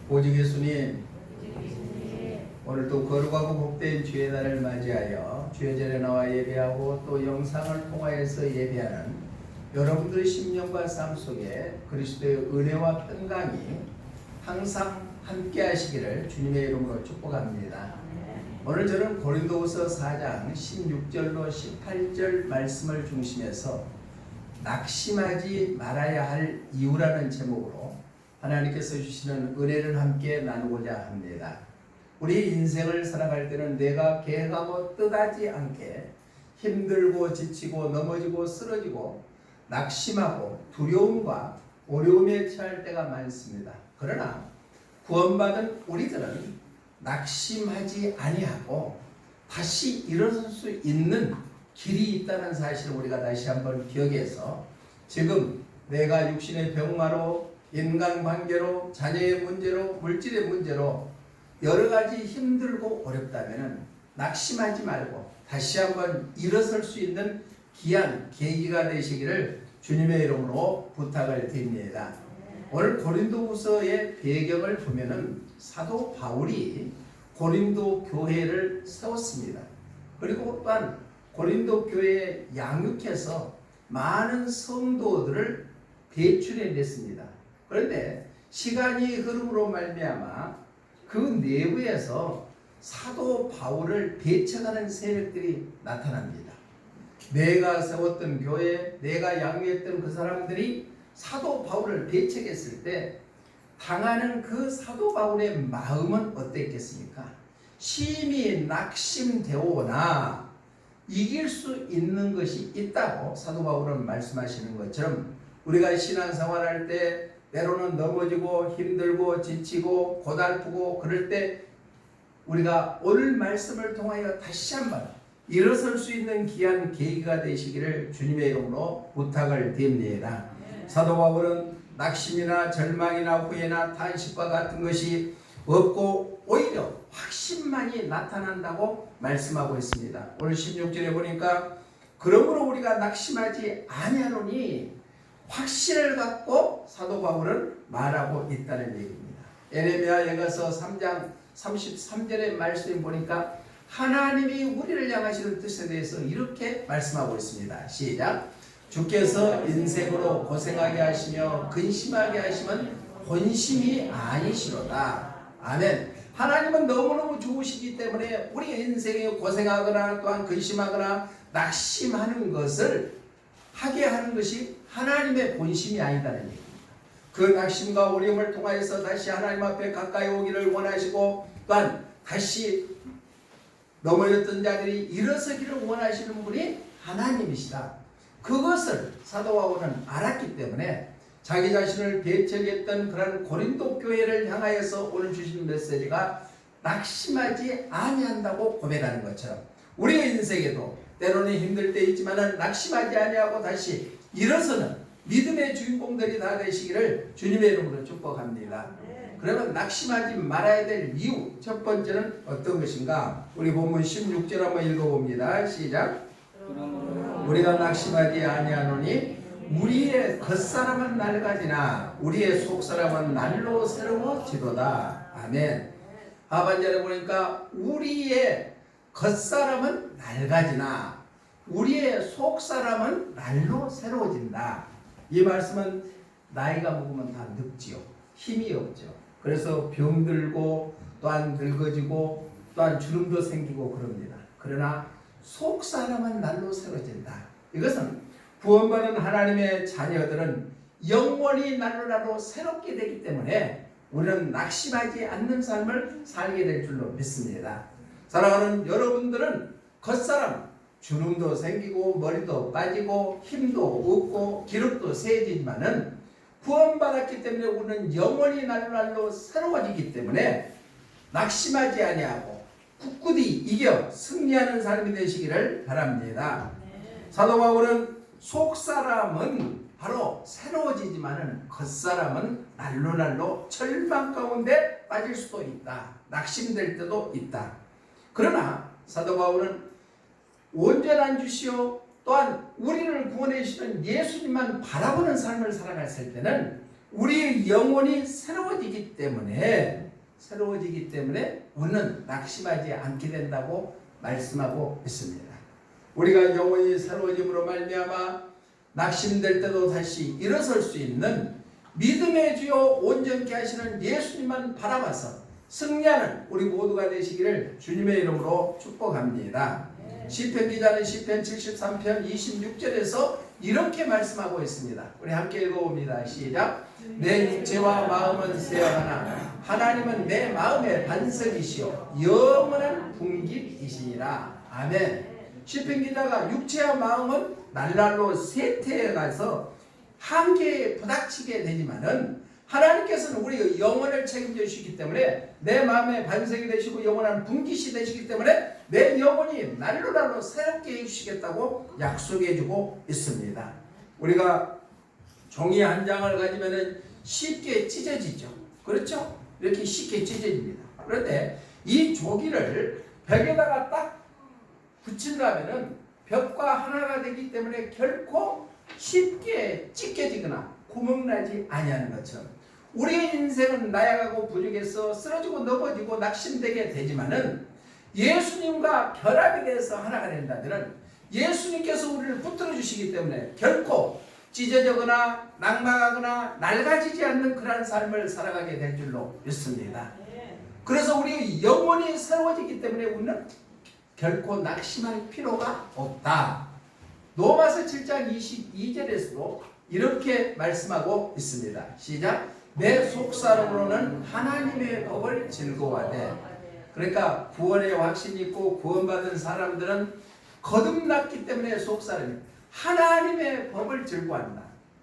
오직 예수님, 오늘도 거룩하고 복된 주의 날을 맞이하여 주의 전에 나와 예배하고 또 영상을 통하여서 예배하는 여러분들의 심령과 삶 속에 그리스도의 은혜와 평강이 항상 함께 하시기를 주님의 이름으로 축복합니다. 오늘 저는 고린도후서 4장 16절로 18절 말씀을 중심해서 낙심하지 말아야 할 이유라는 제목으로 하나님께서 주시는 은혜를 함께 나누고자 합니다. 우리 인생을 살아갈 때는 내가 계획하고 뜻하지 않게 힘들고 지치고 넘어지고 쓰러지고 낙심하고 두려움과 어려움에 처할 때가 많습니다. 그러나 구원받은 우리들은 낙심하지 아니하고 다시 일어설 수 있는 길이 있다는 사실을 우리가 다시 한번 기억해서 지금 내가 육신의 병마로 인간관계로 자녀의 문제로 물질의 문제로 여러 가지 힘들고 어렵다면 낙심하지 말고 다시 한번 일어설 수 있는 귀한 계기가 되시기를 주님의 이름으로 부탁을 드립니다. 오늘 고린도후서의 배경을 보면은 사도 바울이 고린도 교회를 세웠습니다. 그리고 또한 고린도 교회에 양육해서 많은 성도들을 배출해냈습니다. 그런데 시간이 흐름으로 말미암아 그 내부에서 사도 바울을 배척하는 세력들이 나타납니다. 내가 세웠던 교회, 내가 양육했던 그 사람들이 사도 바울을 배척했을 때 당하는 그 사도 바울의 마음은 어땠겠습니까? 심히 낙심되오나 이길 수 있는 것이 있다고 사도 바울은 말씀하시는 것처럼 우리가 신앙생활할 때 때로는 넘어지고 힘들고 지치고 고달프고 그럴 때 우리가 오늘 말씀을 통하여 다시 한번 일어설 수 있는 귀한 계기가 되시기를 주님의 이름으로 부탁을 드립니다. 사도 바울은 낙심이나 절망이나 후회나 탄식과 같은 것이 없고 오히려 확신만이 나타난다고 말씀하고 있습니다. 오늘 16절에 보니까 그러므로 우리가 낙심하지 아니하노니 확신을 갖고 사도 바울은 말하고 있다는 얘기입니다. 에레미야에 가서 3장 33절의 말씀을 보니까 하나님이 우리를 향하시는 뜻에 대해서 이렇게 말씀하고 있습니다. 시작. 주께서 인생으로 고생하게 하시며 근심하게 하시면 본심이 아니시로다. 아멘. 하나님은 너무너무 좋으시기 때문에 우리 인생에 고생하거나 또한 근심하거나 낙심하는 것을 하게 하는 것이 하나님의 본심이 아니다는 얘기입니다. 그 낙심과 어려움을 통하여서 다시 하나님 앞에 가까이 오기를 원하시고 또한 다시 넘어졌던 자들이 일어서기를 원하시는 분이 하나님이시다. 그것을 사도 바울은 알았기 때문에 자기 자신을 배척했던 그런 고린도 교회를 향하여서 오늘 주신 메시지가 낙심하지 아니한다고 고백하는 것처럼 우리의 인생에도 때로는 힘들 때 있지만 낙심하지 아니하고 다시 일어서는 믿음의 주인공들이 다 되시기를 주님의 이름으로 축복합니다. 그러면 낙심하지 말아야 될 이유 첫 번째는 어떤 것인가? 우리 본문 16절 한번 읽어봅니다. 시작. 우리가 낙심하지 아니하노니 우리의 겉사람은 낡아지나 우리의 속사람은 날로 새로워지도다. 아멘. 하반절에 보니까 우리의 겉사람은 낡아지나 우리의 속사람은 날로 새로워진다. 이 말씀은 나이가 먹으면 다 늙지요. 힘이 없죠. 그래서 병들고 또한 늙어지고 또한 주름도 생기고 그럽니다. 그러나 속사람은 날로 새로워진다. 이것은 구원받은 하나님의 자녀들은 영원히 날로 새롭게 되기 때문에 우리는 낙심하지 않는 삶을 살게 될 줄로 믿습니다. 사랑하는 여러분들은 겉사람 주름도 생기고 머리도 빠지고 힘도 없고 기력도 세지지만은 구원받았기 때문에 우리는 영원히 날로 새로워지기 때문에 낙심하지 아니하고 굳건히 이겨 승리하는 삶이 되시기를 바랍니다. 사도 바울은 속사람은 바로 새로워지지만은 겉사람은 날로 절망 가운데 빠질 수도 있다. 낙심될 때도 있다. 그러나 사도 바울은 온전한 주시오 또한 우리를 구원해 주시는 예수님만 바라보는 삶을 살아갔을 때는 우리 영혼이 새로워지기 때문에 우리는 낙심하지 않게 된다고 말씀하고 있습니다. 우리가 영혼이 새로워짐으로 말미암아 낙심될 때도 다시 일어설 수 있는 믿음의 주요 온전케 하시는 예수님만 바라봐서 승리하는 우리 모두가 되시기를 주님의 이름으로 축복합니다. 시편 기자는 시편 73편 26절에서 이렇게 말씀하고 있습니다. 우리 함께 읽어봅니다. 시작. 내 육체와 마음은 쇠하나 하나님은 내 마음의 반석이시요 영원한 분깃이시니라. 아멘. 시편 기자가 육체와 마음은 날날로 쇠퇴해 가서 한계에 부닥치게 되지만은 하나님께서는 우리 영혼을 책임져 주시기 때문에 내 마음의 반석이 되시고 영원한 분깃이 되시기 때문에 내 영혼이 날로 새롭게 해주시겠다고 약속해 주고 있습니다. 우리가 종이 한 장을 가지면은 쉽게 찢어지죠. 그렇죠? 이렇게 쉽게 찢어집니다. 그런데 이 종이를 벽에다가 딱 붙인다면은 벽과 하나가 되기 때문에 결코 쉽게 찢겨지거나 구멍나지 아니하는 것처럼 우리의 인생은 나약하고 부족해서 쓰러지고 넘어지고 낙심되게 되지만은 예수님과 결합이 돼서 하나가 된다면 예수님께서 우리를 붙들어 주시기 때문에 결코 찢어지거나 낙망하거나 낡아지지 않는 그러한 삶을 살아가게 될 줄로 믿습니다. 그래서 우리 영혼이 새로워지기 때문에 우리는 결코 낙심할 필요가 없다. 로마서 7장 22절에서도 이렇게 말씀하고 있습니다. 시작. 내 속사람으로는 하나님의 법을 즐거워하되. 그러니까 구원의 확신이 있고 구원받은 사람들은 거듭났기 때문에 속사람이 하나님의 법을 즐거워한다.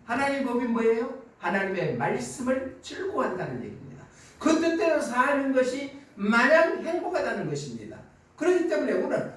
하나님의 법이 뭐예요? 하나님의 말씀을 즐거워한다는 얘기입니다. 그 뜻대로 사는 것이 마냥 행복하다는 것입니다. 그렇기 때문에 우리는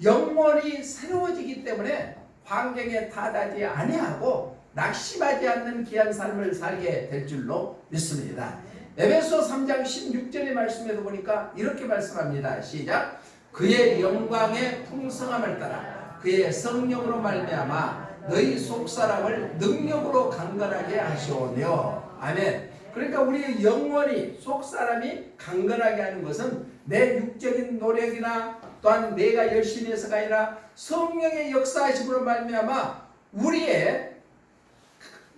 영혼이 새로워지기 때문에 환경에 타다지 아니하고 낙심하지 않는 귀한 삶을 살게 될 줄로 믿습니다. 에베소 3장 16절의 말씀에도 보니까 이렇게 말씀합니다. 시작. 그의 영광의 풍성함을 따라 그의 성령으로 말미암아 너희 속사람을 능력으로 강건하게 하시오며. 아멘. 그러니까 우리 영혼이 속사람이 강건하게 하는 것은 내 육적인 노력이나 또한 내가 열심히 해서가 아니라 성령의 역사하심으로 말미암아 우리의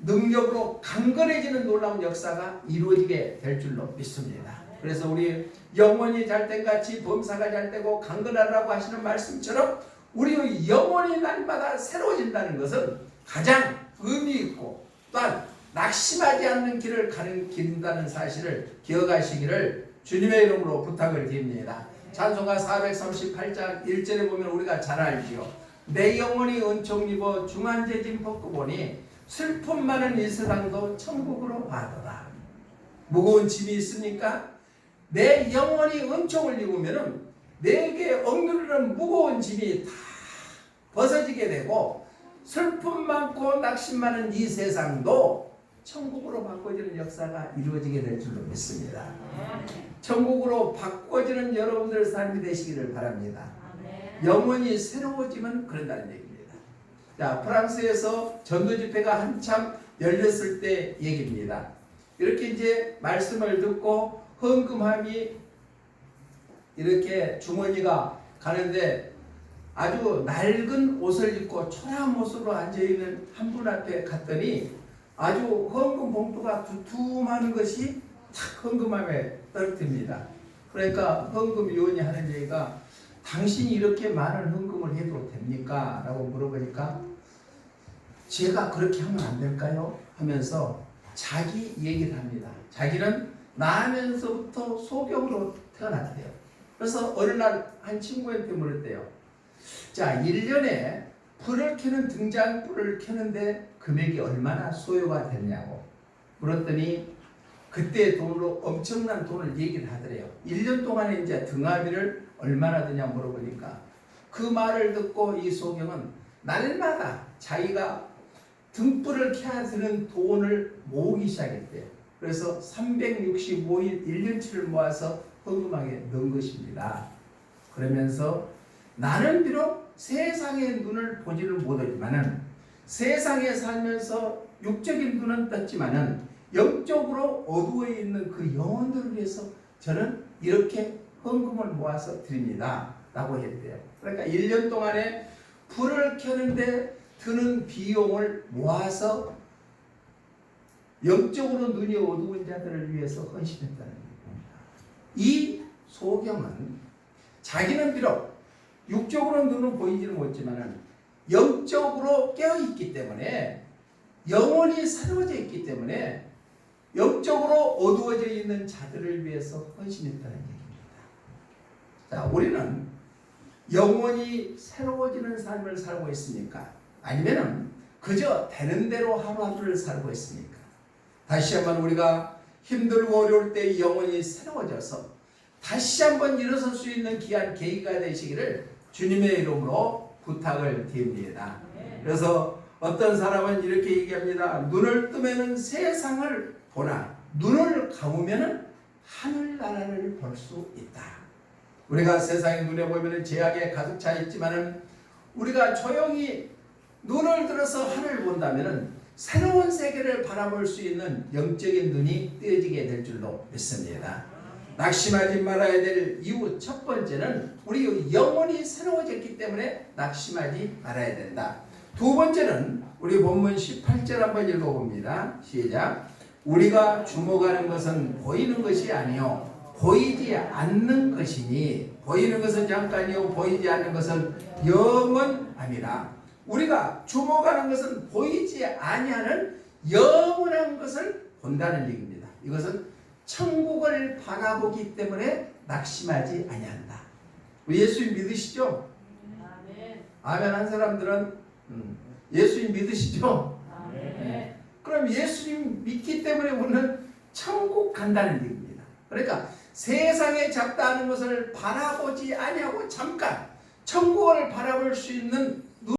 능력으로 강건해지는 놀라운 역사가 이루어지게 될 줄로 믿습니다. 그래서 우리 영혼이 잘된 같이 범사가 잘되고 강건하라고 하시는 말씀처럼 우리 영혼이 날마다 새로워진다는 것은 가장 의미 있고 또한 낙심하지 않는 길을 가는 길인다는 사실을 기억하시기를 주님의 이름으로 부탁을 드립니다. 찬송가 438장 1절에 보면 우리가 잘 알지요. 내 영혼이 은총 입어 중한죄짐 벗고 보니 슬픔 많은 이 세상도 천국으로 가더라. 무거운 짐이 있으니까 내 영혼이 은총을 입으면은 내게 억누르는 무거운 짐이 다 벗어지게 되고 슬픔 많고 낙심 많은 이 세상도 천국으로 바꿔지는 역사가 이루어지게 될 줄로 믿습니다. 천국으로 바꿔지는 여러분들 삶이 되시기를 바랍니다. 영혼이 새로워지면 그런다는 얘기입니다. 자, 프랑스에서 전도 집회가 한참 열렸을 때 얘기입니다. 이렇게 이제 말씀을 듣고 헌금함이 이렇게 주머니가 가는데 아주 낡은 옷을 입고 초라한 모습으로 앉아있는 한 분 앞에 갔더니 아주 헌금 봉투가 두툼한 것이 탁 헌금함에 떨어집니다. 그러니까 헌금 요원이 하는 얘기가 당신이 이렇게 많은 헌금을 해도 됩니까? 라고 물어보니까 제가 그렇게 하면 안 될까요? 하면서 자기 얘기를 합니다. 자기는 나면서부터 소경으로 태어났대요. 그래서 어느 날 한 친구한테 물었대요. 자, 1년에 불을 켜는 등잔불을 켜는데 금액이 얼마나 소요가 되냐고 물었더니 그때 돈으로 엄청난 돈을 얘기를 하더래요. 1년 동안에 이제 등하비를 얼마나 드냐 물어보니까 그 말을 듣고 이 소경은 날마다 자기가 등불을 켜야 되는 돈을 모으기 시작했대요. 그래서 365일 1년치를 모아서 헌금하게 넣은 것입니다. 그러면서 나는 비록 세상의 눈을 보지를 못하지만은 세상에 살면서 육적인 눈은 떴지만은 영적으로 어두워 있는 그 영혼들을 위해서 저는 이렇게 헌금을 모아서 드립니다 라고 했대요. 그러니까 1년 동안에 불을 켜는데 드는 비용을 모아서 영적으로 눈이 어두운 자들을 위해서 헌신했다는 겁니다. 이 소경은 자기는 비록 육적으로 눈은 보이지는 못지만 영적으로 깨어있기 때문에 영혼이 새로워져 있기 때문에 영적으로 어두워져 있는 자들을 위해서 헌신했다는 얘기입니다. 자, 우리는 영혼이 새로워지는 삶을 살고 있습니까? 아니면 그저 되는 대로 하루하루를 살고 있습니까? 다시 한번 우리가 힘들고 어려울 때 영혼이 새로워져서 다시 한번 일어설 수 있는 귀한 계기가 되시기를 주님의 이름으로 부탁을 드립니다. 그래서 어떤 사람은 이렇게 얘기합니다. 눈을 뜨면은 세상을 보나 눈을 감으면은 하늘나라를 볼 수 있다. 우리가 세상의 눈에 보면은 제약에 가득 차 있지만은 우리가 조용히 눈을 들어서 하늘을 본다면은 새로운 세계를 바라볼 수 있는 영적인 눈이 뜨여지게 될 줄로 믿습니다. 낙심하지 말아야 될 이유 첫 번째는 우리 영혼이 새로워졌기 때문에 낙심하지 말아야 된다. 두 번째는 우리 본문 18절 한번 읽어봅니다. 시작. 우리가 주목하는 것은 보이는 것이 아니요 보이지 않는 것이니 보이는 것은 잠깐이요 보이지 않는 것은 영원함이라. 우리가 주목하는 것은 보이지 아니하는 영원한 것을 본다는 얘기입니다. 이것은 천국을 바라보기 때문에 낙심하지 아니한다. 우리 예수님 믿으시죠? 아멘. 아멘 한 사람들은 예수님 믿으시죠? 아멘. 네. 그럼 예수님 믿기 때문에 우리는 천국 간다는 얘기입니다. 그러니까 세상에 잡다하는 것을 바라보지 아니하고 잠깐 천국을 바라볼 수 있는